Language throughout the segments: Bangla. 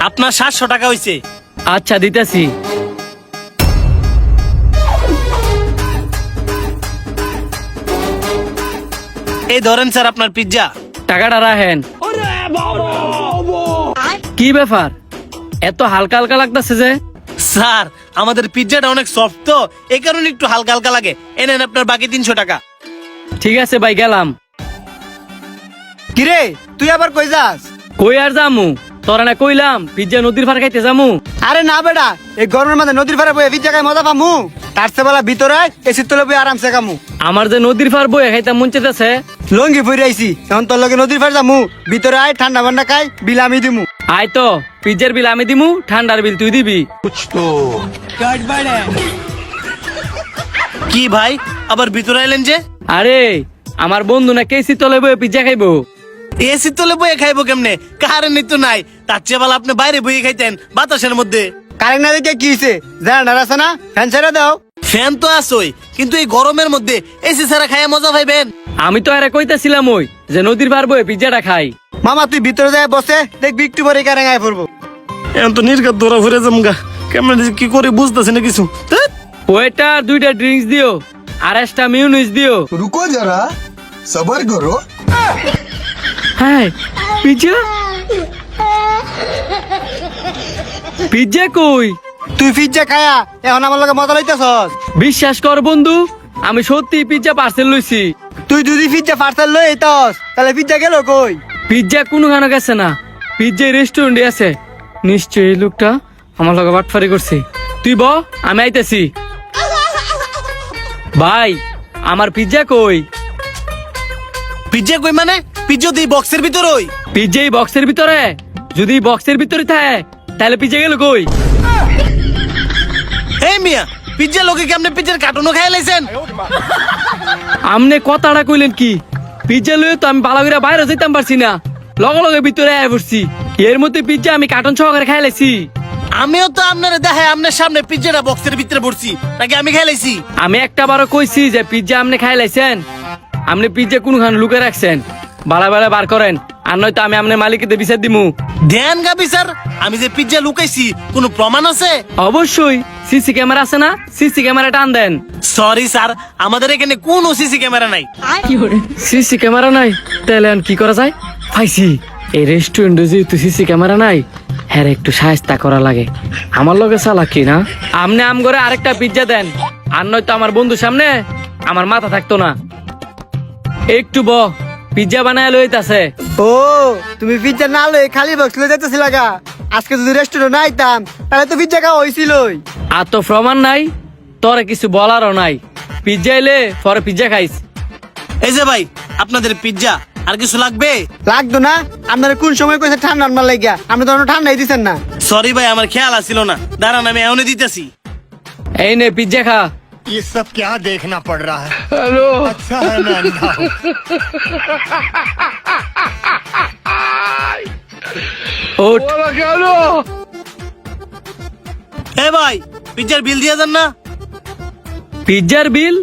আপনার 700 টাকা হইছে। আচ্ছা দিতেছি। এই ধরেন স্যার আপনার পিৎজা। টাকাটা রাখেন। কি ব্যাপার, এত হালকা হালকা লাগতেছে যে? স্যার আমাদের পিৎজাটা অনেক সফট তো, এই কারণে একটু হালকা হালকা লাগে। এনেন আপনার বাকি 300 টাকা। ঠিক আছে ভাই, গেলাম। কিরে তুই আবার কই যাস? কই আর জামু, তোরা না কইলাম পিজ্জা নদীর পার খাইতে জামু। আরে না বেটা, এই গরমের মধ্যে নদীর পাড়ে বয়ে পিজ্জা খাই মজা পামু? তার চেয়ে বেলা ভিতরে এসির তলে বয়ে আরামসে খামু। আমার যে নদীর পার বয়ে খাইতে মন চাইতেছে। লঙ্গি পরে আইছি, এখন তোর লগে নদীর পাড়ে যামু। ভিতরে আয়, ঠান্ডা বান্ডা খাই, বিল আমি দিমু। আয় তো, পিজ্জার বিল আমি দিমু, ঠান্ডার বিল তুই দিবি। কি ভাই আবার ভিতরে এলেন যে? আরে আমার বন্ধু না কেসি তলে বয়ে পিজ্জা খাইবো। এসি তলে বয়ে খাইবো কেমনে? কারেন্ট তো নাই। তার চেয়ে ভালো আপনি বাইরে বয়ে খাইতেন বাতাসের মধ্যে। কারেন্ট না দেখে কি হয়েছে? জানার আছে না, ফ্যান ছেড়ে দাও। ফ্যান তো আসোই, কিন্তু এই গরমের মধ্যে এসি ছাড়া খাইয়া মজা পাইবেন? আমি তো আরে কইতাছিলাম ওই যে নদীর পার বয়ে পিজ্জাটা খাই। মামা তুই ভিতরে যায় বসে দেখবি একটু পরে কারেন্ট আয় পড়বো। এখন তো নির্ঘাত ধরা ঘুরে জমগা, কেমন কি করে বুঝতেছি না কিছু। ওয়েটার 2টা ড্রিঙ্কস দিও, আর 1টা মিউনিস দিও। रुको जरा सबर करो। হ্যাঁ পিজ্জা, পিজ্জা কই? তুই পিজ্জা খায়া এখন আমার লগে মজা লইতেছস? বিশ্বাস কর বন্ধু, আমি সত্যি পিজ্জা পার্সেল লইছি। তুই যদি পিজ্জা পার্সেল লই আইতস তাহলে পিজ্জা গেল কই? পিজ্জা কোনো খানো গেছে না, পিজ্জা রেস্টুরেন্টে আছে। নিশ্চয়ই এই লোকটা আমার লগে বাটফারি করছে। তুই ব, আমি আইতেছি। ভাই আমার পিজ্জা কই? পিজ্জা কই মানে? পিজ্জা দি বক্সের ভিতর ওই। পিজ্জা এই বক্সের ভিতরে? যদি বক্সের ভিতরে থাকে তাহলে পিজ্জা গেল কই? এই মিয়া, পিজ্জা লোকে কেমনে পিজ্জার কার্টুনও খাইয়া লাইছেন? আমনে কথাটা কইলেন কি? পিজ্জা লয়ে তো আমি ভালো করে বাইরে যেতাম পারছি না, লগে লগে ভিতরে আয় পড়ছি। এর মধ্যে পিজ্জা আমি কার্টুন সহকারে খাই লাইছি। আমিও তো আপনারে দেখে আপনার সামনে পিজ্জাটা বক্সের ভিতরে পড়ছি, নাকি আমি খাই লাইছি? আমি একটা বারো কইছি যে পিজ্জা আপনি খাই লাইছেন, আপনি পিজ্জা কোনখান লুকে রাখছেন, বালা বালা বার করেন, আর নয়তো আমি আপনার মালিককে বিচার দিমু। ধ্যান গাবি স্যার, আমি যে পিজ্জা লুকাইছি কোনো প্রমাণ আছে? অবশ্যই সিসি ক্যামেরা আছে না, সিসি ক্যামেরা টান দেন। সরি স্যার, আমাদের এখানে কোনো সিসি ক্যামেরা নাই। সিসি ক্যামেরা নাই? তাহলে আর কি করা যায়? পাইছি, এই রেস্টুরেন্টে যেহেতু সিসি ক্যামেরা নাই, হ্যাঁ একটু সাহায্য করা লাগে। আমার লগে চালাকি না, আপনি আম করে আরেকটা পিজ্জা দেন, আর নয়তো আমার বন্ধুর সামনে আমার মাথা থাকতো না। একটু পিজ্জা বানায় লইতাছে। ও তুমি পিজ্জা না লই খালি বক্স লই যাইতেছিল লাগা। আজকে যদি রেস্টুরেন্ট না আইতাম তাহলে তো পিজ্জা খাওয়া হইছিলই। আর তো প্রমাণ নাই, তোরে কিছু বলারও নাই। পিজ্জা এলে পরে পিজ্জা খাইস। এই যে ভাই আপনাদের পিজ্জা, আর কিছু লাগবে? লাগতো না? আপনারা কোন সময় কইছে ঠান্ডা আনবার লাগিয়া, আপনি তো ঠান্ডাই দিচ্ছেন না। সরি ভাই, আমার খেয়াল আসছিল না। দাঁড়ান আমি এখনই দিতেছি। এই নে পিজ্জা খা। ये सब क्या देखना पड़ रहा है? अच्छा है मैं अंधा हूँ। ওঠ। এ ভাই, পিজ্জার বিল দিয়ে দেন না। পিজ্জার বিল?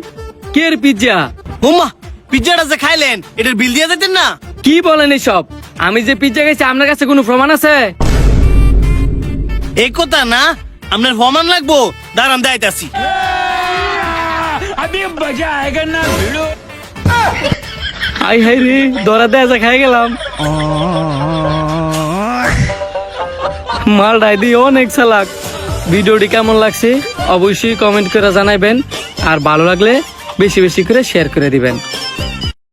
কের পিজ্জা? হুমা, পিজ্জাটা যে খাইলেন এটার বিল দিয়ে যেতেন না? কি বলেন এসব? আমি যে পিজ্জা খাইছি আপনার কাছে কোনো প্রমাণ আছে? এই কথা না, আপনার প্রমাণ লাগবো। দাঁড়ান দেখাইতাছি। আই হাই রে, ধরা দেয়া খাই গেলাম। মাল ডাই দিয়ে অনেক চালাক। ভিডিওটি কেমন লাগছে অবশ্যই কমেন্ট করে জানাবেন, আর ভালো লাগলে বেশি বেশি করে শেয়ার করে দিবেন।